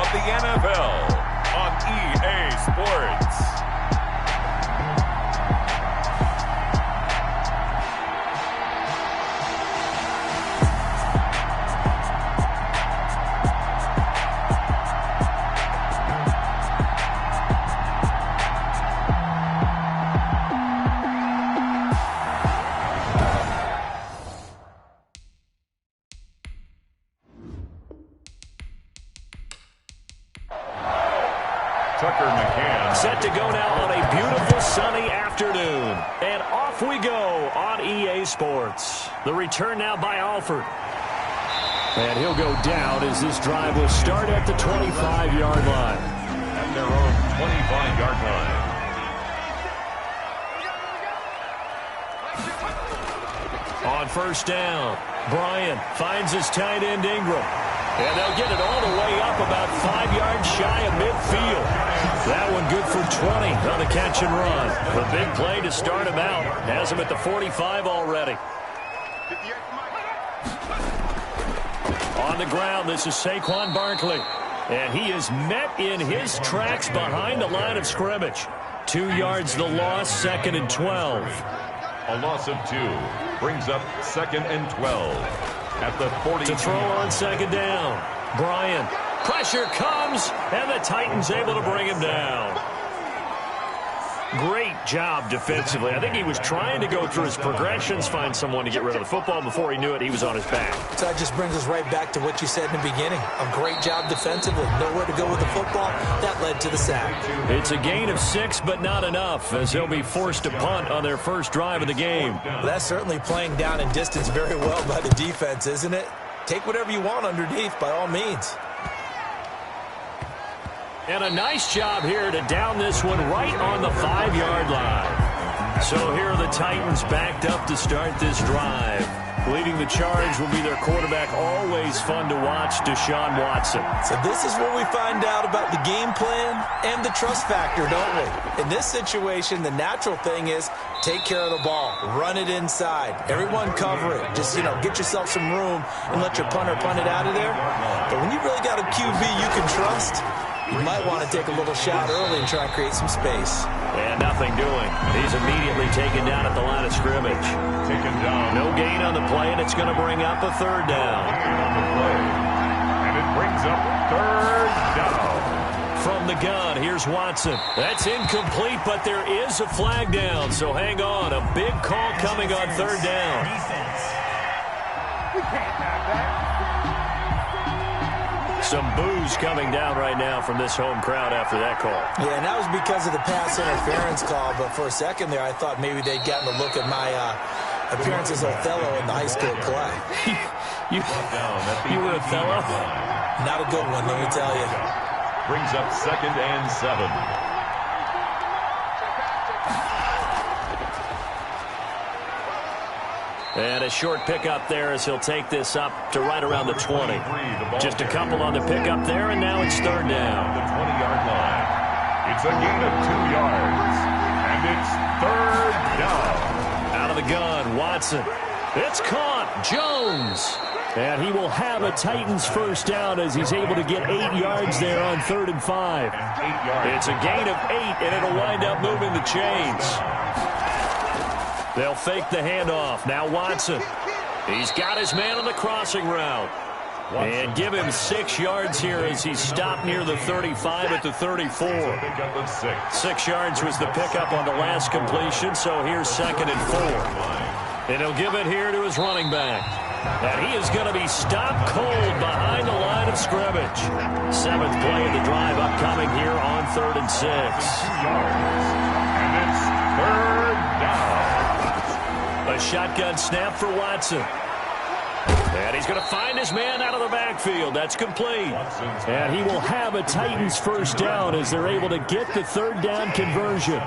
of the NFL on EA Sports. Tucker McCann. Set to go now on a beautiful sunny afternoon. And off we go on EA Sports. The return now by Alford. And he'll go down as this drive will start at the 25-yard line. At their own 25-yard line. On first down, Bryant finds his tight end Ingram. And they'll get it all the way up about 5 yards shy of midfield. That one good for 20 on the catch and run. The big play to start him out. Has him at the 45 already. On the ground, this is Saquon Barkley. And he is met in his tracks behind the line of scrimmage. 2 yards the loss, 2nd and 12. A loss of 2 brings up 2nd and 12 at the 40. To throw on second down. Bryant. Pressure comes, and the Titans able to bring him down. Great job defensively. I think he was trying to go through his progressions, find someone to get rid of the football. Before he knew it, he was on his back. So that just brings us right back to what you said in the beginning. A great job defensively. Nowhere to go with the football. That led to the sack. It's a gain of 6, but not enough, as they'll be forced to punt on their first drive of the game. Well, that's certainly playing down in distance very well by the defense, isn't it? Take whatever you want underneath, by all means. And a nice job here to down this one right on the 5-yard line. So here are the Titans backed up to start this drive. Leading the charge will be their quarterback. Always fun to watch, Deshaun Watson. So this is where we find out about the game plan and the trust factor, don't we? In this situation, the natural thing is take care of the ball. Run it inside. Everyone cover it. Just, get yourself some room and let your punter punt it out of there. But when you really got a QB you can trust, you might want to take a little shot early and try and create some space. And nothing doing. He's immediately taken down at the line of scrimmage. Taken down. No gain on the play, and it's going to bring up a third down. On the play. And it brings up third down. From the gun, here's Watson. That's incomplete, but there is a flag down, so hang on. A big call coming on third down. We can't have that. Some boos coming down right now from this home crowd after that call. Yeah, and that was because of the pass interference call, but for a second there I thought maybe they'd gotten a look at my appearance as Othello in the high school play. you were Othello? Not a good one, let me tell you. Brings up 2nd and 7. And a short pickup there as he'll take this up to right around the 20. Just a couple on the pickup there, and now it's third down. The 20-yard line. It's a gain of 2 yards, and it's third down. Out of the gun, Watson. It's caught. Jones. And he will have a Titans first down as he's able to get 8 yards there on 3rd and 5. It's a gain of 8, and it'll wind up moving the chains. They'll fake the handoff. Now Watson. He's got his man on the crossing route. And give him 6 yards here as he's stopped near the 35 at the 34. 6 yards was the pickup on the last completion, so here's 2nd and 4. And he'll give it here to his running back. And he is going to be stopped cold behind the line of scrimmage. 7th play of the drive upcoming here on 3rd and 6. 2 yards. And it's third down. A shotgun snap for Watson. And he's going to find his man out of the backfield. That's complete. And he will have a Titans first down as they're able to get the third down conversion.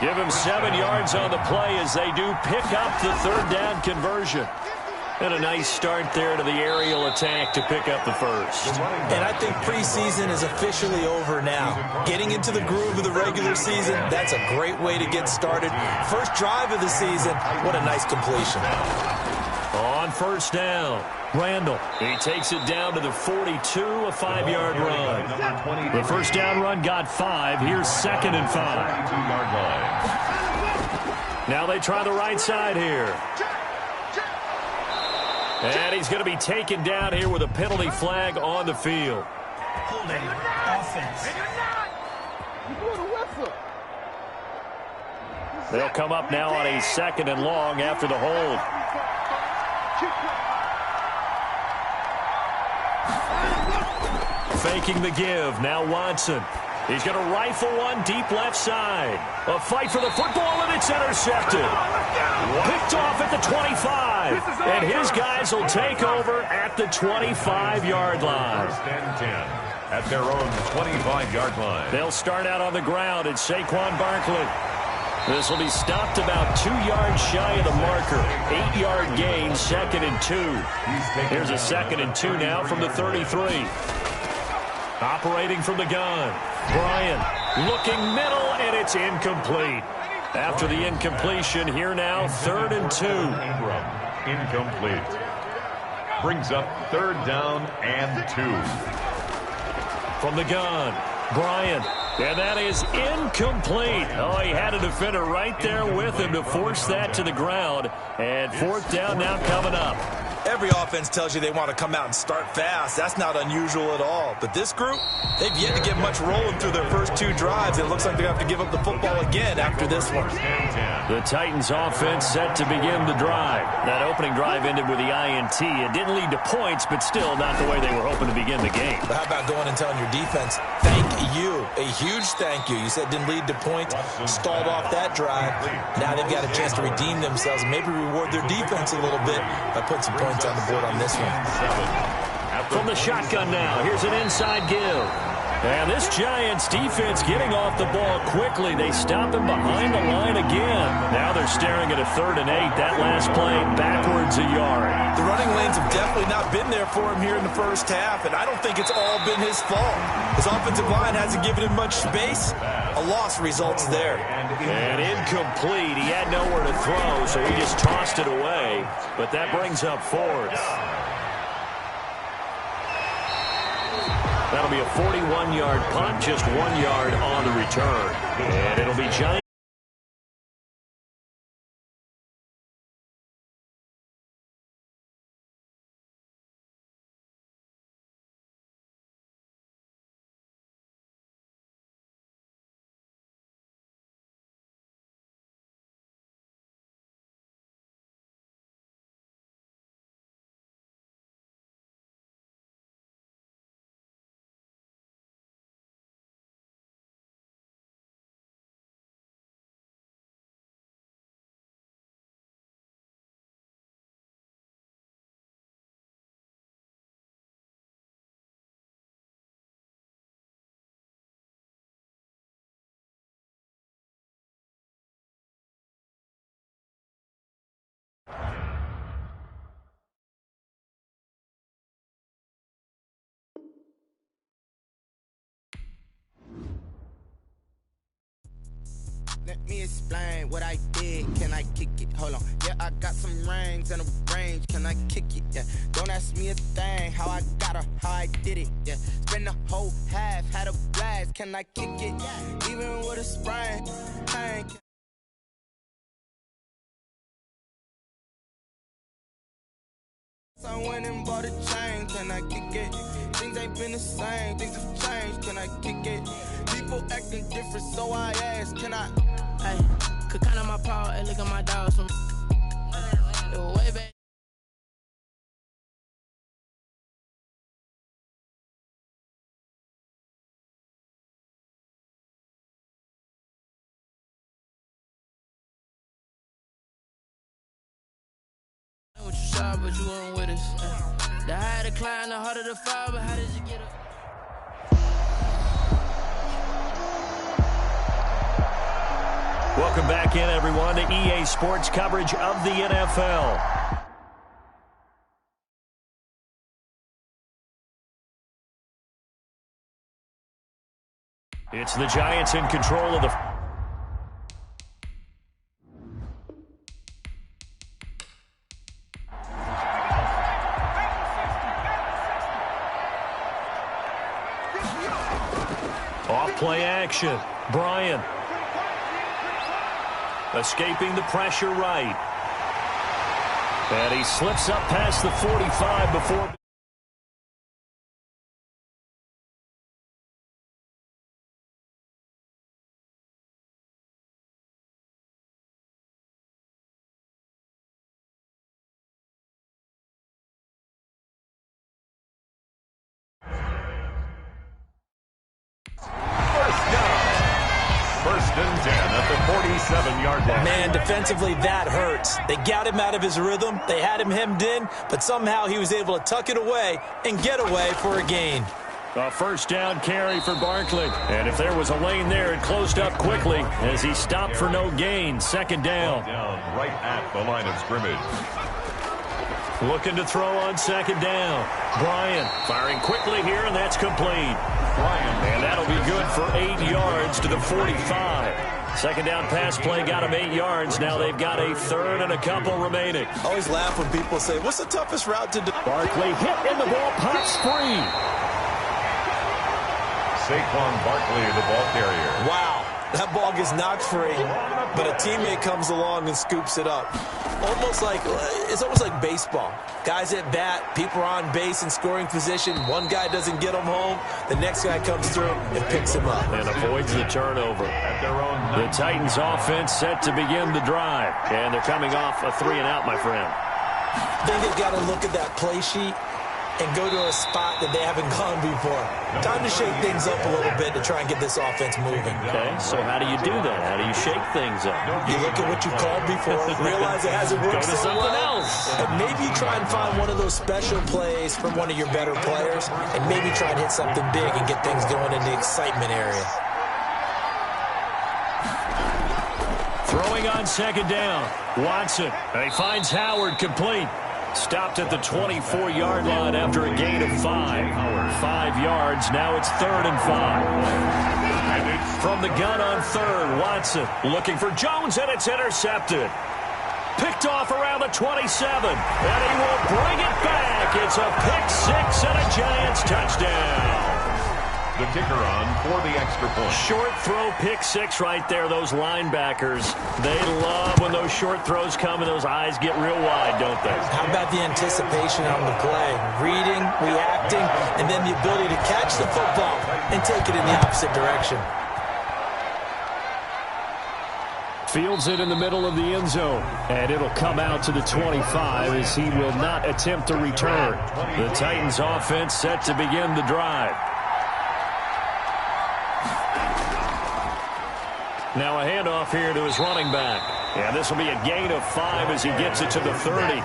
Give him 7 yards on the play as they do pick up the third down conversion. And a nice start there to the aerial attack to pick up the first. And I think preseason is officially over now. Getting into the groove of the regular season, that's a great way to get started. First drive of the season, what a nice completion. On first down, Randall. He takes it down to the 42, a 5-yard run. The first down run got 5. Here's 2nd and 5. Now they try the right side here. And he's going to be taken down here with a penalty flag on the field. Holding offense. They'll come up now on a 2nd and long after the hold. Faking the give. Now Watson. He's going to rifle one deep left side. A fight for the football, and it's intercepted. Picked off at the 25. And his guys will take over at the 25-yard line. First and 10 at their own 25-yard line. They'll start out on the ground at Saquon Barkley. This will be stopped about 2 yards shy of the marker. 8-yard gain, 2nd and 2. Here's a 2nd and 2 now from the 33. Operating from the gun. Bryant looking middle, and it's incomplete. After the incompletion, here now, 3rd and 2. Incomplete. Brings up 3rd down and 2. From the gun, Bryant. And that is incomplete. Oh, he had a defender right there with him to force that to the ground. And 4th down now coming up. Every offense tells you they want to come out and start fast. That's not unusual at all. But this group, they've yet to get much rolling through their first 2 drives. It looks like they have to give up the football again after this one. The Titans offense set to begin the drive. That opening drive ended with the INT. It didn't lead to points, but still not the way they were hoping to begin the game. But how about going and telling your defense, thank you, a huge thank you. You said it didn't lead to points, stalled off that drive. Now they've got a chance to redeem themselves and maybe reward their defense a little bit by putting some points on the board on this one. From the shotgun now, here's an inside give. And this Giants defense getting off the ball quickly. They stop him behind the line again. Now they're staring at a 3rd and 8. That last play backwards a yard. The running lanes have definitely not been there for him here in the first half, and I don't think it's all been his fault. His offensive line hasn't given him much space. A loss results there. And incomplete. He had nowhere to throw, so he just tossed it away. But that brings up 4th. That'll be a 41-yard punt, just 1 yard on the return. And it'll be Giants. Let me explain what I did. Can I kick it? Hold on. Yeah, I got some rings and a range. Can I kick it? Yeah. Don't ask me a thing. How I got her, how I did it. Yeah. Spend the whole half, had a blast. Can I kick it? Even with a sprain. Hey. I went and bought a chain. Can I kick it? Things ain't been the same. Things have changed. Can I kick it? People acting different, so I ask, can I? Hey, could count on my paw and look at my dogs from way back. What you saw, but you weren't with us. The higher the climb, the harder the fall, but how did you get up? Welcome back in, everyone, to EA Sports coverage of the NFL. It's the Giants in control of the... Off play action. Bryant. Escaping the pressure right. And he slips up past the 45 before... First and 10 at the 47-yard line. Man, defensively, that hurts. They got him out of his rhythm. They had him hemmed in, but somehow he was able to tuck it away and get away for a gain. A first down carry for Barkley. And if there was a lane there, it closed up quickly as he stopped for no gain. Second down. Right at the line of scrimmage. Looking to throw on second down. Bryant firing quickly here, and that's complete. And that'll be good for 8 yards to the 45. Second down pass play got him 8 yards. Now they've got a third and a couple remaining. I always laugh when people say, what's the toughest route to do? Barkley hit and the ball pops free. Saquon Barkley, the ball carrier. Wow, that ball gets knocked free, but a teammate comes along and scoops it up. It's almost like baseball. Guys at bat, people are on base in scoring position. One guy doesn't get him home. The next guy comes through and picks him up. And avoids the turnover. The Titans offense set to begin the drive. And they're coming off a 3-and-out, my friend. I think they've got to look at that play sheet and go to a spot that they haven't gone before. Time to shake things up a little bit to try and get this offense moving. Okay, so how do you do that? How do you shake things up? You look at what you called before, realize it hasn't worked Go to something else. and maybe try and find one of those special plays from one of your better players, and maybe try and hit something big and get things going in the excitement area. Throwing on second down. Watson. And he finds Howard complete. Stopped at the 24-yard line after a gain of 5. 5 yards. Now it's 3rd and 5. From the gun on third, Watson looking for Jones, and it's intercepted. Picked off around the 27, and he will bring it back. It's a pick six and a Giants touchdown. The kicker on for the extra point. Short throw, pick six right there. Those linebackers, they love when those short throws come and those eyes get real wide, don't they? How about the anticipation on the play? Reading, reacting, and then the ability to catch the football and take it in the opposite direction. Fields it in the middle of the end zone, and it'll come out to the 25 as he will not attempt to return. The Titans offense set to begin the drive. Now a handoff here to his running back. And this will be a gain of 5 as he gets it to the 30.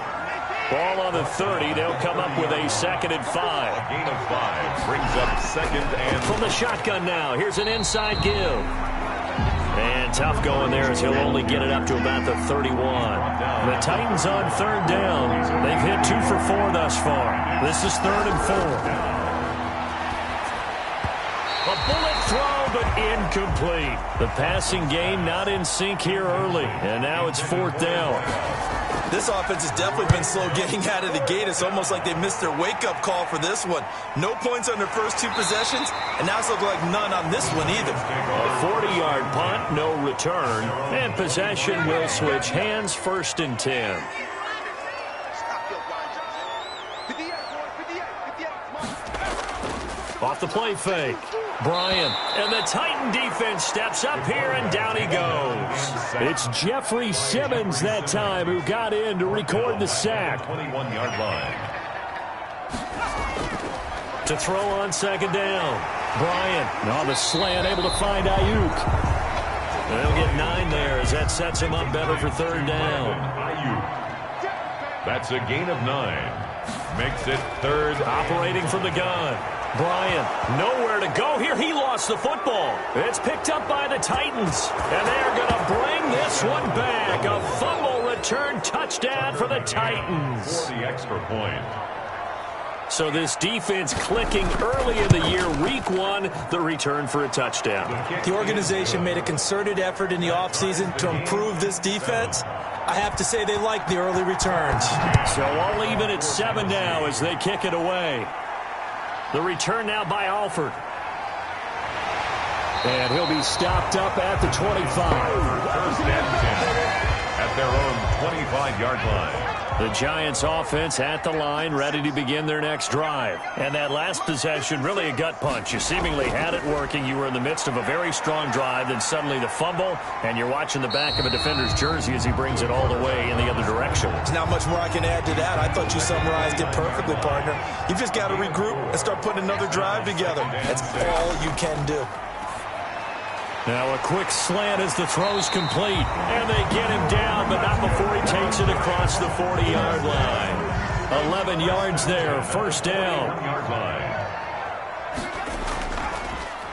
Ball on the 30. They'll come up with a 2nd and 5. A gain of 5 brings up 2nd and... From the shotgun now, here's an inside give. And tough going there as he'll only get it up to about the 31. The Titans on 3rd down. They've hit 2 for 4 thus far. This is 3rd and 4. A bullet throw, but incomplete. The passing game not in sync here early, and now it's 4th down. This offense has definitely been slow getting out of the gate. It's almost like they missed their wake-up call for this one. No points on their first 2 possessions, and now it's looking like none on this one either. A 40-yard punt, no return, and possession will switch hands, 1st and 10. Off the play fake. Bryant, and the Titan defense steps up here, and down he goes. It's Jeffrey Simmons that time who got in to record the sack. 21-yard line. To throw on 2nd down. Bryant on the slant, able to find Ayuk. They'll get 9 there as that sets him up better for 3rd down. Ayuk. That's a gain of 9. Makes it 3rd. Operating from the gun. Bryant, nowhere to go here. He lost the football. It's picked up by the Titans, and they're going to bring this one back. A fumble return touchdown for the Titans. For the extra point. So this defense clicking early in the year, week 1, the return for a touchdown. The organization made a concerted effort in the offseason to improve this defense. I have to say they like the early returns. So all even at 7 now as they kick it away. The return now by Alford. And he'll be stopped up at the 25. First and 10 at their own 25-yard line. The Giants offense at the line, ready to begin their next drive. And that last possession, really a gut punch. You seemingly had it working. You were in the midst of a very strong drive, then suddenly the fumble, and you're watching the back of a defender's jersey as he brings it all the way in the other direction. There's not much more I can add to that. I thought you summarized it perfectly, partner. You've just got to regroup and start putting another drive together. That's all you can do. Now a quick slant as the throw's complete. And they get him down, but not before he takes it across the 40-yard line. 11 yards there, first down.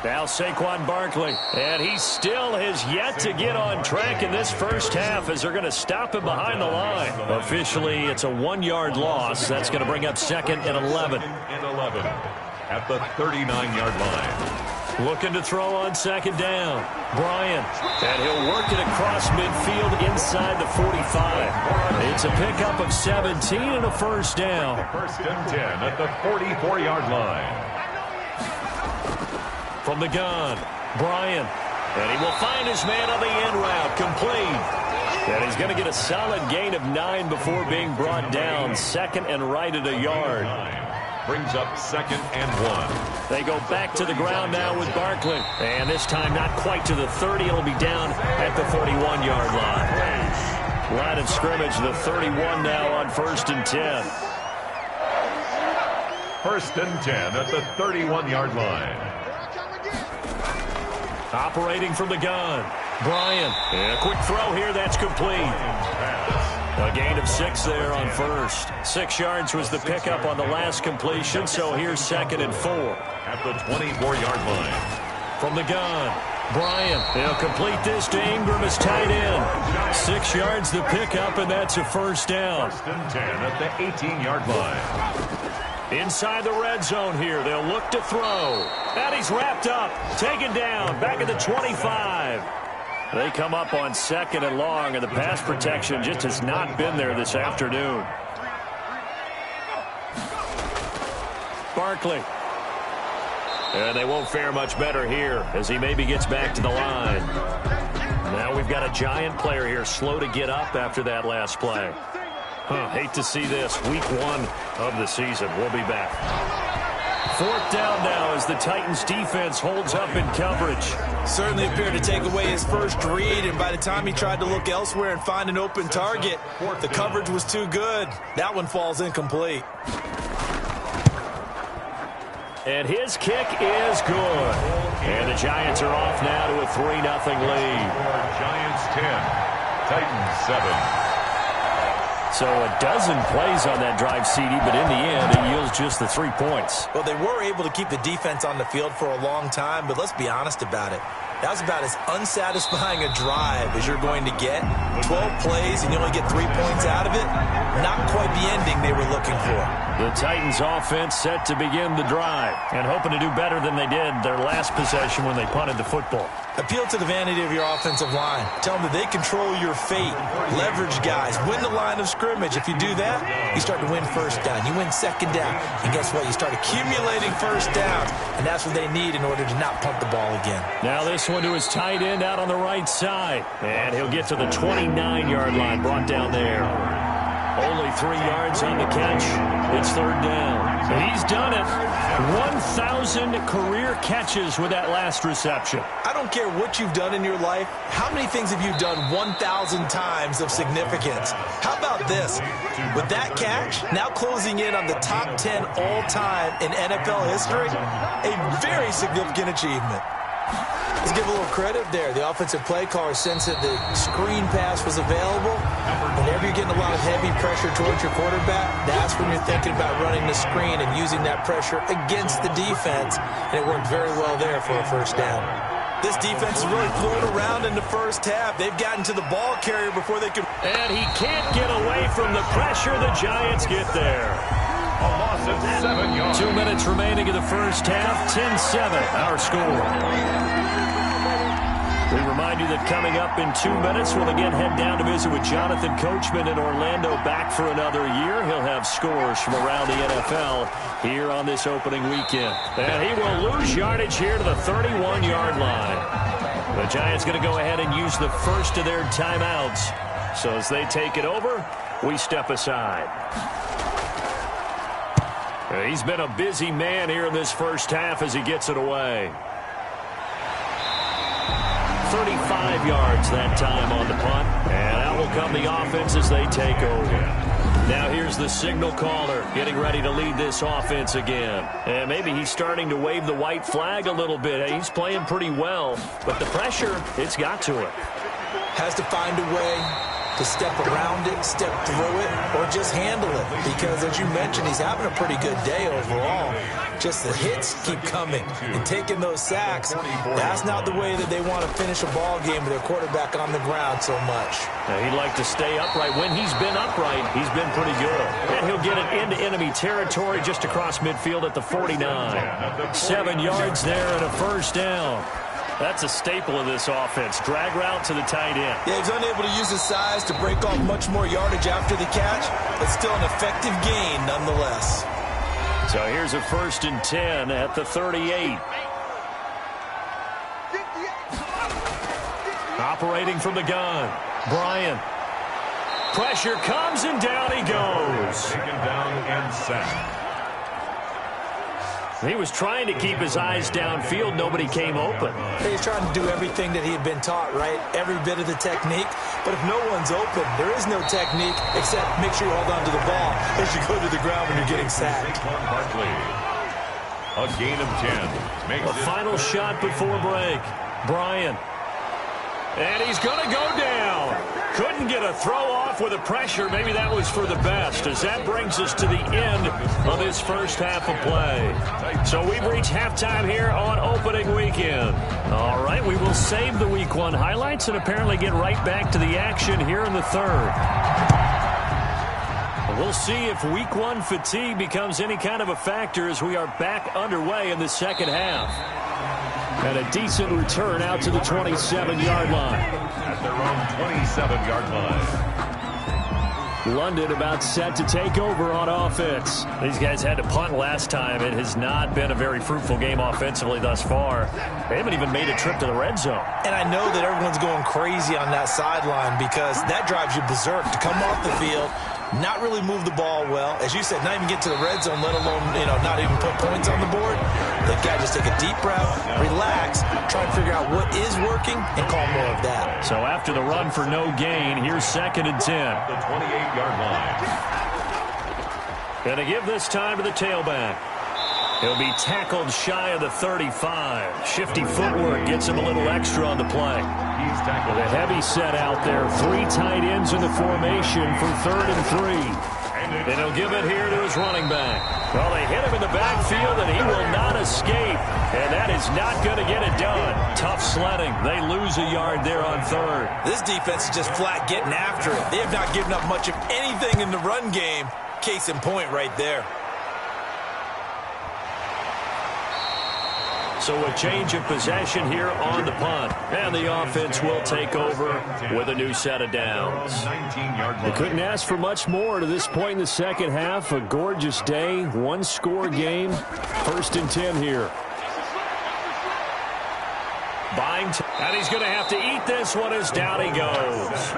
Now Saquon Barkley. And he still has yet to get on track in this first half as they're going to stop him behind the line. Officially, it's a 1-yard loss. That's going to bring up second and 11. At the 39-yard line. Looking to throw on second down. Bryant. And he'll work it across midfield inside the 45. It's a pickup of 17 and a first down. First and 10 at the 44-yard line. From the gun, Bryant. And he will find his man on the end route. Complete. And he's going to get a solid gain of 9 before being brought down. Second and right at a yard. Brings up second and 1. They go back to the ground now with Barkley. And this time not quite to the 30. It'll be down at the 41-yard line. Line of scrimmage, the 31 now on first and 10. First and 10 at the 31-yard line. Operating from the gun. Bryant. And a quick throw here. That's complete. A gain of 6 there on first. 6 yards was the pickup on the last completion, so here's second and 4. At the 24-yard line. From the gun, Bryant. They'll complete this to Ingram as tight end. 6 yards the pickup, and that's a first down. First and 10 at the 18-yard line. Inside the red zone here. They'll look to throw. And he's wrapped up. Taken down. Back at the 25. They come up on second and long, and the pass protection just has not been there this afternoon. Barkley. And they won't fare much better here as he maybe gets back to the line. Now we've got a Giant player here slow to get up after that last play. Hate to see this. Week 1 of the season. We'll be back. Fourth down now as the Titans defense holds up in coverage. Certainly appeared to take away his first read, and by the time he tried to look elsewhere and find an open target, the coverage was too good. That one falls incomplete. And his kick is good. And the Giants are off now to a 3-0 lead. Giants 10, Titans 7. So a dozen plays on that drive, CD, but in the end, it yields just the 3 points. Well, they were able to keep the defense on the field for a long time, but let's be honest about it. That was about as unsatisfying a drive as you're going to get. 12 plays and you only get 3 points out of it. Not quite the ending they were looking for. The Titans offense set to begin the drive and hoping to do better than they did their last possession when they punted the football. Appeal to the vanity of your offensive line. Tell them that they control your fate. Leverage guys. Win the line of scrimmage. If you do that, you start to win first down. You win second down. And guess what? You start accumulating first downs. And that's what they need in order to not punt the ball again. Now this one to his tight end out on the right side. And he'll get to the 29-yard line, brought down there. Only 3 yards on the catch. It's third down. And he's done it. 1,000 career catches with that last reception. I don't care what you've done in your life. How many things have you done 1,000 times of significance? How about this? With that catch, now closing in on the top 10 all-time in NFL history, a very significant achievement. Let's give a little credit there. The offensive play caller sensed that the screen pass was available. Whenever you're getting a lot of heavy pressure towards your quarterback, that's when you're thinking about running the screen and using that pressure against the defense. And it worked very well there for a first down. This defense is really fluid around in the first half. They've gotten to the ball carrier before they could. And he can't get away from the pressure. The Giants get there. A loss of 7 yards. 2 minutes remaining in the first half. 10-7, our score. We remind you that coming up in 2 minutes, we'll again head down to visit with Jonathan Coachman in Orlando, back for another year. He'll have scores from around the NFL here on this opening weekend. And he will lose yardage here to the 31-yard line. The Giants going to go ahead and use the first of their timeouts. So as they take it over, we step aside. He's been a busy man here in this first half as he gets it away. 35 yards that time on the punt. And out will come the offense as they take over. Now here's the signal caller getting ready to lead this offense again. And maybe he's starting to wave the white flag a little bit. He's playing pretty well, but the pressure, it's got to him. Has to find a way to step around it, step through it, or just handle it. Because, as you mentioned, he's having a pretty good day overall. Just the hits keep coming and taking those sacks. That's not the way that they want to finish a ball game with their quarterback on the ground so much. Now, he'd like to stay upright. When he's been upright, he's been pretty good. And he'll get it into enemy territory just across midfield at the 49. 7 yards there and a first down. That's a staple of this offense. Drag route to the tight end. Yeah, he's unable to use his size to break off much more yardage after the catch, but still an effective gain nonetheless. So here's a 1st and 10 at the 38. Operating from the gun, Bryant. Pressure comes and down he goes. Taken down and sacked. He was trying to keep his eyes downfield. Nobody came open. He's trying to do everything that he had been taught, right? Every bit of the technique. But if no one's open, there is no technique except make sure you hold on to the ball as you go to the ground when you're getting sacked. A gain of 10. A final shot before break. Bryant. And he's going to go down. Couldn't get a throw off with the pressure. Maybe that was for the best, as that brings us to the end of this first half of play. So we've reached halftime here on opening weekend. All right, we will save the Week 1 highlights and apparently get right back to the action here in the third. We'll see if Week 1 fatigue becomes any kind of a factor as we are back underway in the second half. And a decent return out to the 27-yard line. At their own 27-yard line. London about set to take over on offense. These guys had to punt last time. It has not been a very fruitful game offensively thus far. They haven't even made a trip to the red zone. And I know that everyone's going crazy on that sideline because that drives you berserk to come off the field, not really move the ball well. As you said, not even get to the red zone, let alone, not even put points on the board. The guy just take a deep breath, relax, try and figure out what is working, and call more of that. So after the run for no gain, here's 2nd and 10. The 28-yard line. And to give this time to the tailback. He'll be tackled shy of the 35. Shifty footwork gets him a little extra on the play. He's tackled. With a heavy set out there. 3 tight ends in the formation for 3rd and 3. And he'll give it here to his running back. Well, they hit him in the backfield, and he will not escape. And that is not going to get it done. Tough sledding. They lose a yard there on 3rd. This defense is just flat getting after it. They have not given up much of anything in the run game. Case in point right there. So a change of possession here on the punt. And the offense will take over with a new set of downs. They couldn't ask for much more to this point in the second half. A gorgeous day, 1-score game. 1st and 10 here. And he's going to have to eat this one as down he goes.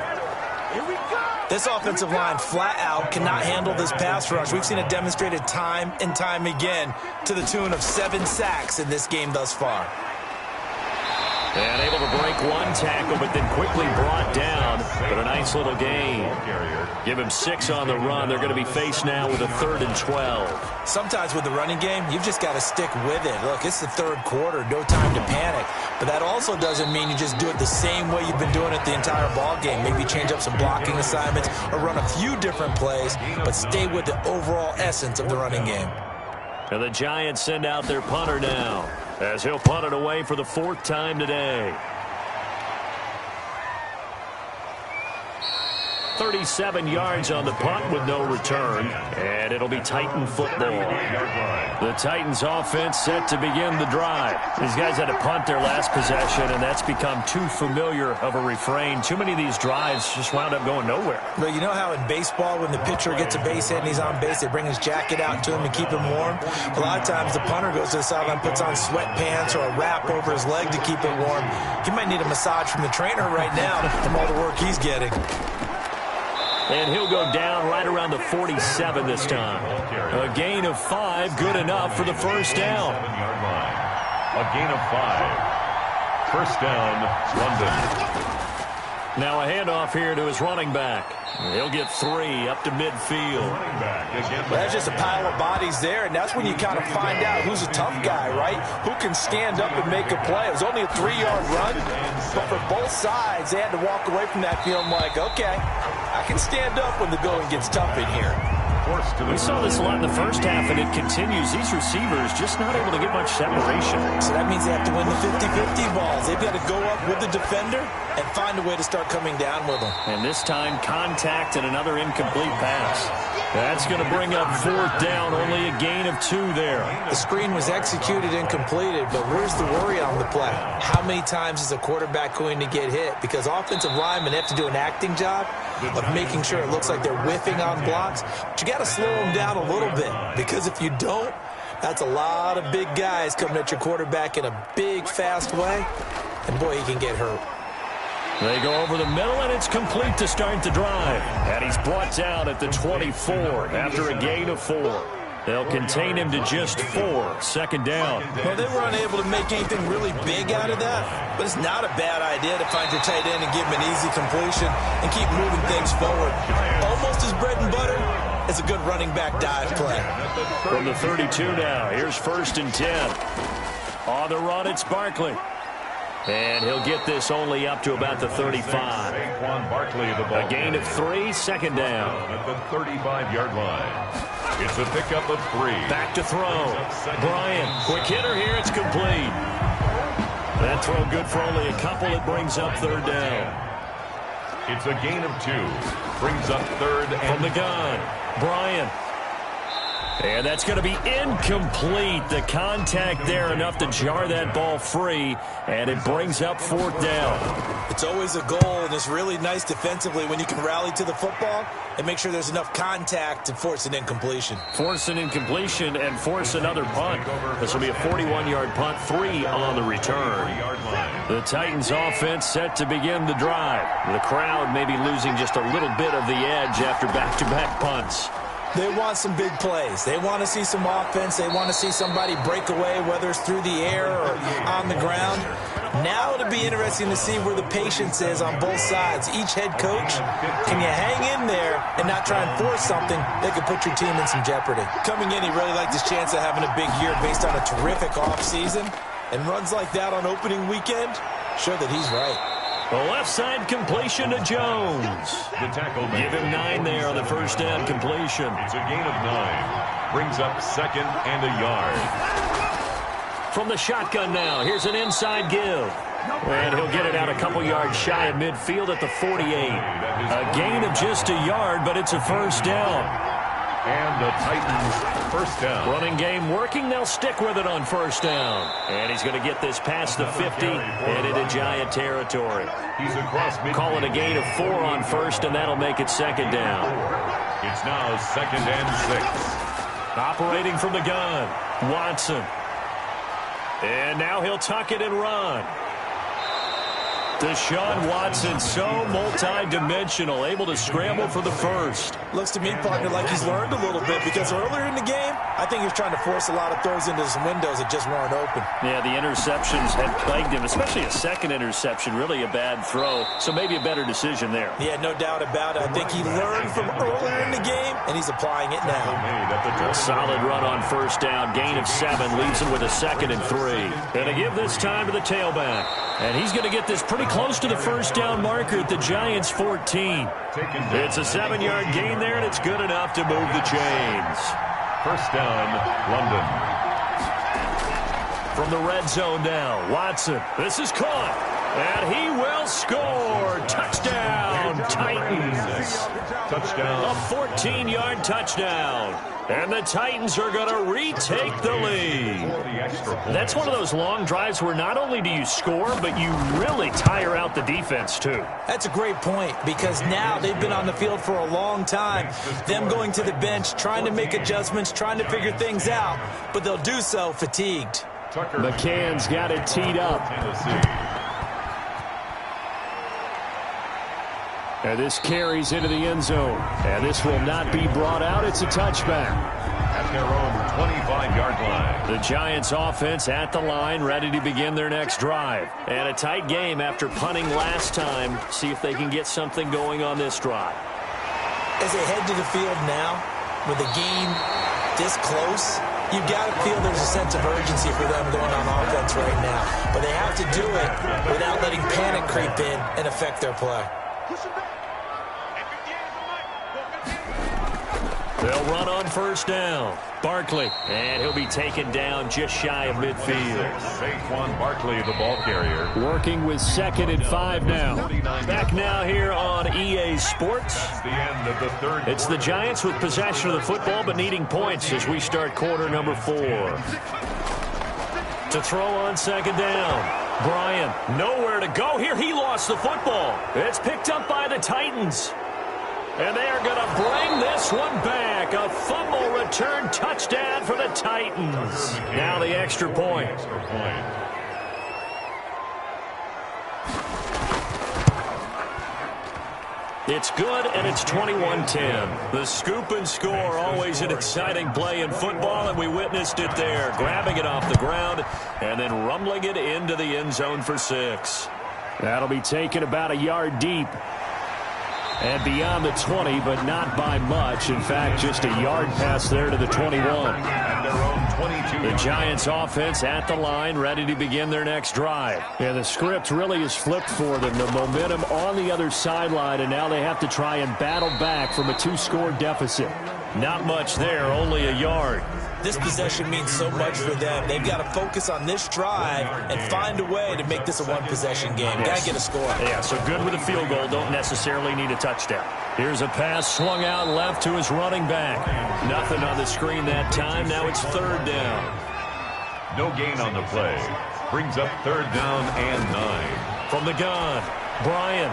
This offensive line flat out cannot handle this pass rush. We've seen it demonstrated time and time again to the tune of 7 sacks in this game thus far. And able to break one tackle, but then quickly brought down. But a nice little gain. Give him 6 on the run. They're going to be faced now with a 3rd and 12. Sometimes with the running game, you've just got to stick with it. Look, it's the 3rd quarter. No time to panic. But that also doesn't mean you just do it the same way you've been doing it the entire ball game. Maybe change up some blocking assignments or run a few different plays, but stay with the overall essence of the running game. And the Giants send out their punter now, as he'll punt it away for the 4th time today. 37 yards on the punt with no return, and it'll be Titan football. The Titans offense set to begin the drive. These guys had to punt their last possession, and that's become too familiar of a refrain. Too many of these drives just wound up going nowhere. But you know how in baseball, when the pitcher gets a base hit and he's on base, they bring his jacket out to him and keep him warm? A lot of times the punter goes to the sideline, puts on sweatpants or a wrap over his leg to keep it warm. He might need a massage from the trainer right now from all the work he's getting. And he'll go down right around the 47 this time. A gain of 5, good enough for the first down. A gain of 5. First down, London. Now a handoff here to his running back. He'll get 3 up to midfield. That's just a pile of bodies there, and that's when you kind of find out who's a tough guy, right? Who can stand up and make a play. It was only a 3-yard run, but for both sides, they had to walk away from that feeling like, okay, I can stand up when the going gets tough in here. We saw this a lot in the first half, and it continues. These receivers just not able to get much separation. So that means they have to win the 50-50 balls. They've got to go up with the defender and find a way to start coming down with them. And this time, contact and another incomplete pass. That's going to bring up fourth down, only a gain of 2 there. The screen was executed and completed, but where's the worry on the play? How many times is a quarterback going to get hit? Because offensive linemen have to do an acting job of making sure it looks like they're whiffing on blocks. But you got to slow them down a little bit, because if you don't, that's a lot of big guys coming at your quarterback in a big, fast way, and boy, he can get hurt. They go over the middle, and it's complete to start the drive. And he's brought down at the 24 after a gain of 4. They'll contain him to just 4, second down. Well, they were unable to make anything really big out of that, but it's not a bad idea to find your tight end and give him an easy completion and keep moving things forward. Almost as bread and butter as a good running back dive play. From the 32 now, here's 1st and 10. On the run, it's Barkley. And he'll get this only up to about the 35. A gain of 3, second down. At the 35-yard line. It's a pickup of 3. Back to throw. Bryant, quick hitter here, it's complete. That throw good for only a couple. It brings up 3rd down. It's a gain of 2. Brings up 3rd and from the gun. Bryant. And that's going to be incomplete. The contact there enough to jar that ball free, and it brings up 4th down. It's always a goal, and it's really nice defensively when you can rally to the football and make sure there's enough contact to force an incompletion. Force an incompletion and force another punt. This will be a 41-yard punt, 3 on the return. The Titans offense set to begin the drive. The crowd may be losing just a little bit of the edge after back-to-back punts. They want some big plays. They want to see some offense. They want to see somebody break away, whether it's through the air or on the ground. Now it'll be interesting to see where the patience is on both sides. Each head coach, can you hang in there and not try and force something that could put your team in some jeopardy? Coming in, he really liked his chance of having a big year based on a terrific offseason. And runs like that on opening weekend show that he's right. The left side completion to Jones. The tackle. Give him 9 there on the first down completion. It's a gain of 9. Brings up 2nd and a yard. From the shotgun now, here's an inside give. And he'll get it out a couple yards shy of midfield at the 48. A gain of just a yard, but it's a first down. And the Titans first down. Running game working. They'll stick with it on first down. And he's going to get this past the 50 and into Giant territory. He's across midfield. Call it a gain of 4 on first, and that'll make it second down. It's now 2nd and 6. Operating from the gun, Watson. And now he'll tuck it and run. Deshaun Watson, so multi-dimensional, able to scramble for the first. Looks to me, partner, like he's learned a little bit, because earlier in the game, I think he was trying to force a lot of throws into some windows that just weren't open. Yeah, the interceptions had plagued him, especially a second interception, really a bad throw, so maybe a better decision there. Yeah, no doubt about it. I think he learned from earlier in the game, and he's applying it now. A solid run on first down, gain of 7, leaves him with a 2nd and 3. Gonna give this time to the tailback, and he's going to get this pretty close to the first down marker at the Giants' 14. It's a 7-yard gain there, and it's good enough to move the chains. First down, London. From the red zone now, Watson. This is caught, and he will score. Touchdown, Titans. Touchdown. A 14-yard touchdown. And the Titans are going to retake the lead. That's one of those long drives where not only do you score, but you really tire out the defense, too. That's a great point, because now they've been on the field for a long time. Them going to the bench, trying to make adjustments, trying to figure things out, but they'll do so fatigued. McCann's got it teed up. And this carries into the end zone. And this will not be brought out. It's a touchback. At their own 25-yard line. The Giants offense at the line, ready to begin their next drive. And a tight game after punting last time. See if they can get something going on this drive. As they head to the field now, with the game this close, you've got to feel there's a sense of urgency for them going on offense right now. But they have to do it without letting panic creep in and affect their play. They'll run on first down. Barkley, and he'll be taken down just shy of midfield. Saquon Barkley, the ball carrier. Working with 2nd and 5 now. Back now here on EA Sports. The end of the third. It's the Giants with possession of the football, but needing points as we start quarter number 4. To throw on 2nd down. Bryant, nowhere to go here. He lost the football. It's picked up by the Titans. And they are going to bring this one back. A fumble return touchdown for the Titans. Now the extra point. It's good, and it's 21-10. The scoop and score, always an exciting play in football, and we witnessed it there. Grabbing it off the ground and then rumbling it into the end zone for 6. That'll be taken about a yard deep. And beyond the 20, but not by much. In fact, just a yard pass there to the 21. At their own 22. The Giants offense at the line, ready to begin their next drive. And the script really is flipped for them. The momentum on the other sideline, and now they have to try and battle back from a 2-score deficit. Not much there, only a yard. This possession means so much for them. They've got to focus on this drive and find a way to make this a one-possession game. Yes. Got to get a score. Yeah, so good with a field goal. Don't necessarily need a touchdown. Here's a pass swung out left to his running back. Nothing on the screen that time. Now it's 3rd down. No gain on the play. Brings up 3rd down and 9. From the gun, Bryant.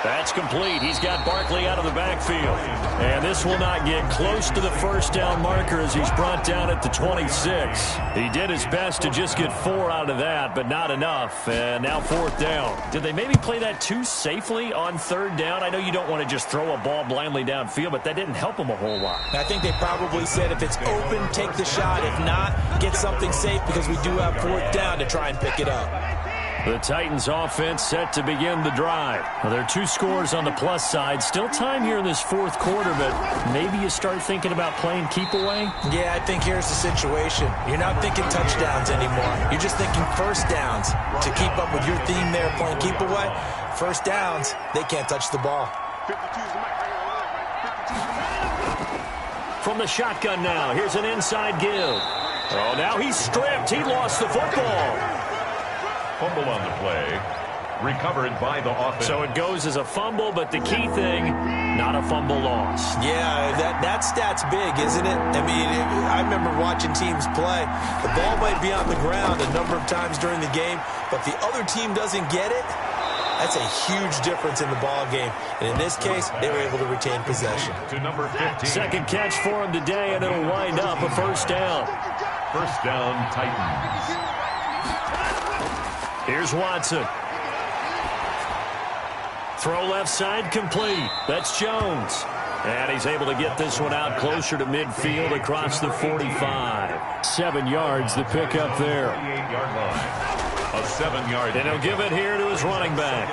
That's complete. He's got Barkley out of the backfield. And this will not get close to the first down marker as he's brought down at the 26. He did his best to just get 4 out of that, but not enough. And now 4th down. Did they maybe play that too safely on 3rd down? I know you don't want to just throw a ball blindly downfield, but that didn't help him a whole lot. I think they probably said if it's open, take the shot. If not, get something safe because we do have 4th down to try and pick it up. The Titans offense set to begin the drive. Well, there are 2 scores on the plus side. Still time here in this 4th quarter, but maybe you start thinking about playing keep away? Yeah, I think here's the situation. You're not thinking touchdowns anymore. You're just thinking first downs. To keep up with your theme there, playing keep away, first downs, they can't touch the ball. From the shotgun now, here's an inside give. Oh, now he's stripped. He lost the football. Fumble on the play. Recovered by the offense. So it goes as a fumble, but the key thing, not a fumble loss. Yeah, that stat's big, isn't it? I mean, I remember watching teams play. The ball might be on the ground a number of times during the game, but if the other team doesn't get it, that's a huge difference in the ball game. And in this case, they were able to retain possession. To number 15. Second catch for him today, and it'll wind up a first down. First down, Titans. Here's Watson. Throw left side complete. That's Jones. And he's able to get this one out closer to midfield across the 45. 7 yards, the pickup there. 38-yard line. A 7-yard. And he'll give it here to his running back.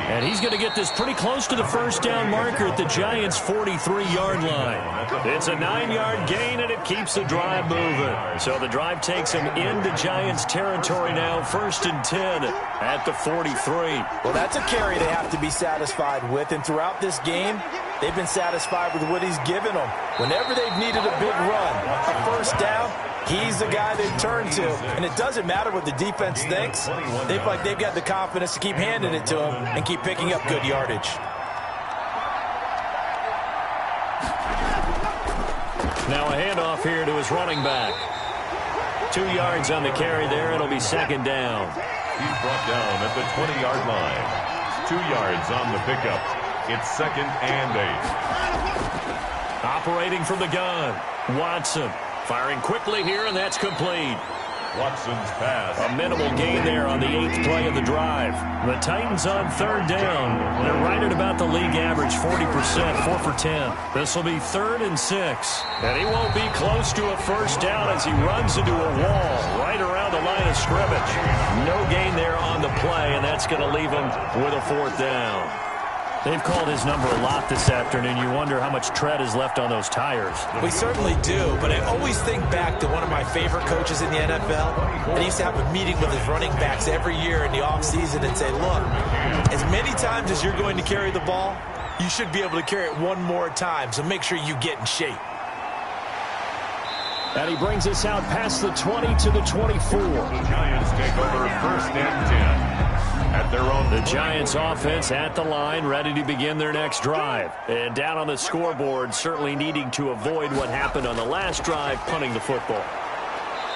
And he's going to get this pretty close to the first down marker at the Giants' 43-yard line. It's a 9-yard gain, and it keeps the drive moving. So the drive takes him into Giants territory now, 1st and 10 at the 43. Well, that's a carry they have to be satisfied with, and throughout this game, they've been satisfied with what he's given them. Whenever they've needed a big run, a first down, He's the guy they turn to, and it doesn't matter what the defense thinks. They feel like they've got the confidence to keep handing it to him and keep picking up good yardage. Now a handoff here to his running back. 2 yards on the carry there. It'll be second down. He's brought down at the 20-yard line. 2 yards on the pickup. It's 2nd and 8. Operating from the gun, Watson. Firing quickly here, and that's complete. Watson's pass. A minimal gain there on the 8th play of the drive. The Titans on 3rd down. They're right at about the league average, 40%, 4 for 10. This will be 3rd and 6. And he won't be close to a first down as he runs into a wall right around the line of scrimmage. No gain there on the play, and that's going to leave him with a 4th down. They've called his number a lot this afternoon. You wonder how much tread is left on those tires. We certainly do, but I always think back to one of my favorite coaches in the NFL. And he used to have a meeting with his running backs every year in the offseason and say, look, as many times as you're going to carry the ball, you should be able to carry it one more time, so make sure you get in shape. And he brings us out past the 20 to the 24. The Giants take over 1st and 10. At their own. The Giants offense at the line, ready to begin their next drive. And down on the scoreboard, certainly needing to avoid what happened on the last drive, punting the football.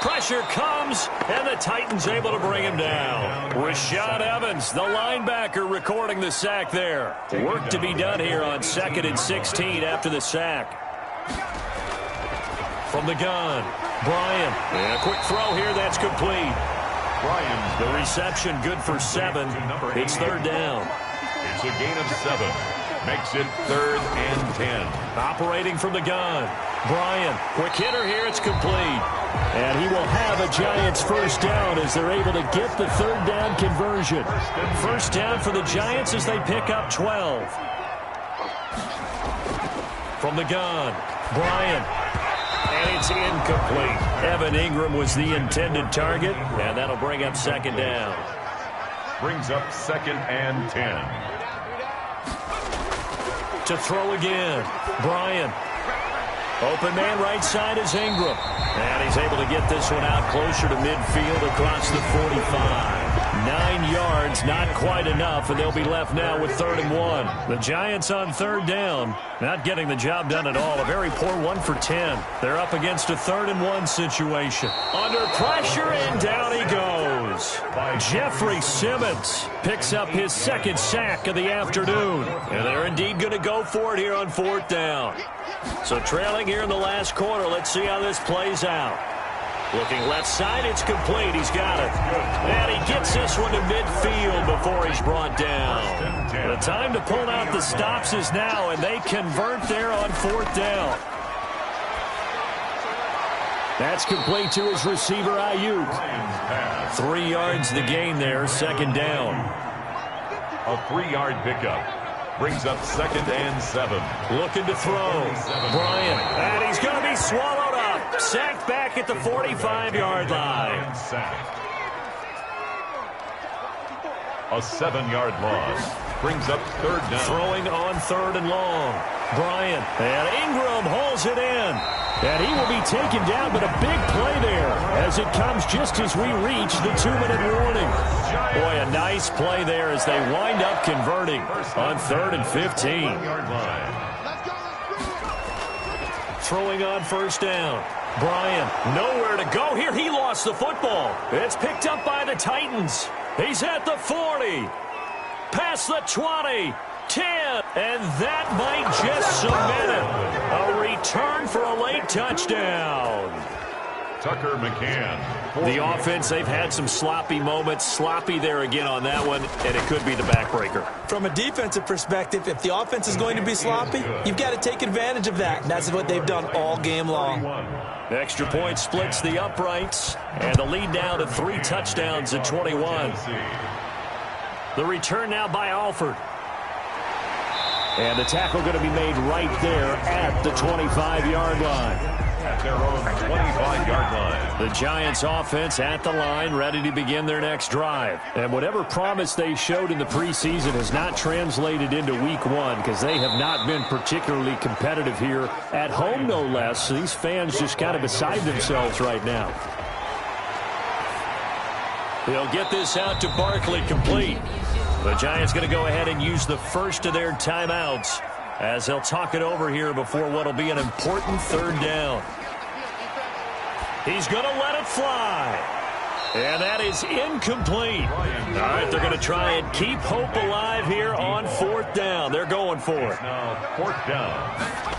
Pressure comes, and the Titans able to bring him down. Rashad Evans, the linebacker, recording the sack there. Work to be done here on 2nd and 16 after the sack. From the gun, Bryant. And a quick throw here, that's complete. Bryant. The reception good for 7. It's 3rd down. It's a gain of 7. Makes it 3rd and 10. Operating from the gun. Bryant, quick hitter here, it's complete. And he will have a Giants first down as they're able to get the 3rd down conversion. First down for the Giants as they pick up 12. From the gun, Bryant. And it's incomplete. Evan Ingram was the intended target, and that'll bring up 2nd down. Brings up 2nd and 10. To throw again, Bryant. Open man right side is Ingram. And he's able to get this one out closer to midfield across the 45. 9 yards, not quite enough, and they'll be left now with 3rd and 1. The Giants on 3rd down, not getting the job done at all. A very poor 1 for 10. They're up against a 3rd and 1 situation. Under pressure, and down he goes. Jeffrey Simmons picks up his 2nd sack of the afternoon. And they're indeed going to go for it here on 4th down. So trailing here in the last quarter, let's see how this plays out. Looking left side, it's complete. He's got it. And he gets this one to midfield before he's brought down. The time to pull out the stops is now, and they convert there on 4th down. That's complete to his receiver, Ayuk. 3 yards the gain there, 2nd down. A 3-yard pickup. Brings up 2nd and 7. Looking to throw. Bryant. And he's going to be swallowed up. Sacked back at the 45-yard line. A 7-yard loss. Brings up 3rd down. Throwing on 3rd and long. Bryant. And Ingram hauls it in. And he will be taken down, but a big play there as it comes just as we reach the 2-minute warning. Boy, a nice play there as they wind up converting on 3rd and 15. Throwing on 1st down. Bryant, nowhere to go here. He lost the football. It's picked up by the Titans. He's at the 40. Past the 20. 10, and that might just cement it. A return for a late touchdown. Tucker McCann. The offense, they've had some sloppy moments. Sloppy there again on that one, and it could be the backbreaker. From a defensive perspective, if the offense is going to be sloppy, you've got to take advantage of that. And that's what they've done all game long. Extra point splits the uprights, and the lead now to 3 touchdowns at 21. The return now by Alford. And the tackle going to be made right there at the 25-yard line. at their own 25-yard line. The Giants offense at the line, ready to begin their next drive. And whatever promise they showed in the preseason has not translated into week one because they have not been particularly competitive here at home, no less. So these fans just kind of beside themselves right now. He'll get this out to Barkley complete. The Giants going to go ahead and use the first of their timeouts as they'll talk it over here before what will be an important third down. He's going to let it fly. And that is incomplete. All right, they're going to try and keep hope alive here on fourth down. They're going for it. Now fourth down.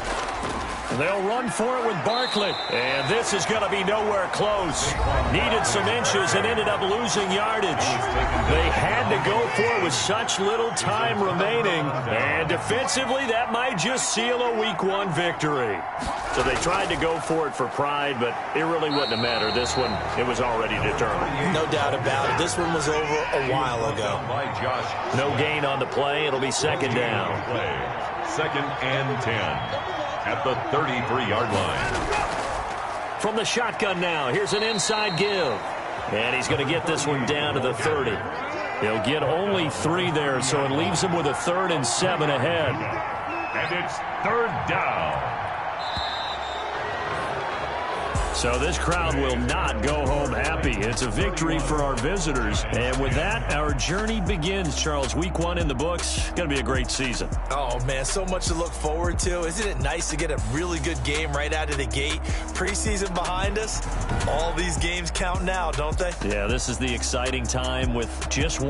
They'll run for it with Barkley. And this is going to be nowhere close. Needed some inches and ended up losing yardage. They had to go for it with such little time remaining. And defensively, that might just seal a week one victory. So they tried to go for it for pride, but it really wouldn't have mattered. This one, it was already determined. No doubt about it. This one was over a while ago. No gain on the play. It'll be second down. Second and 10. At the 33-yard line. From the shotgun now, here's an inside give. And he's going to get this one down to the 30. He'll get only 3 there, so it leaves him with a 3rd and 7 ahead. And it's third down. So this crowd will not go home happy. It's a victory for our visitors. And with that, our journey begins, Charles. Week one in the books. Going to be a great season. Oh, man, so much to look forward to. Isn't it nice to get a really good game right out of the gate? Preseason behind us. All these games count now, don't they? Yeah, this is the exciting time with just one.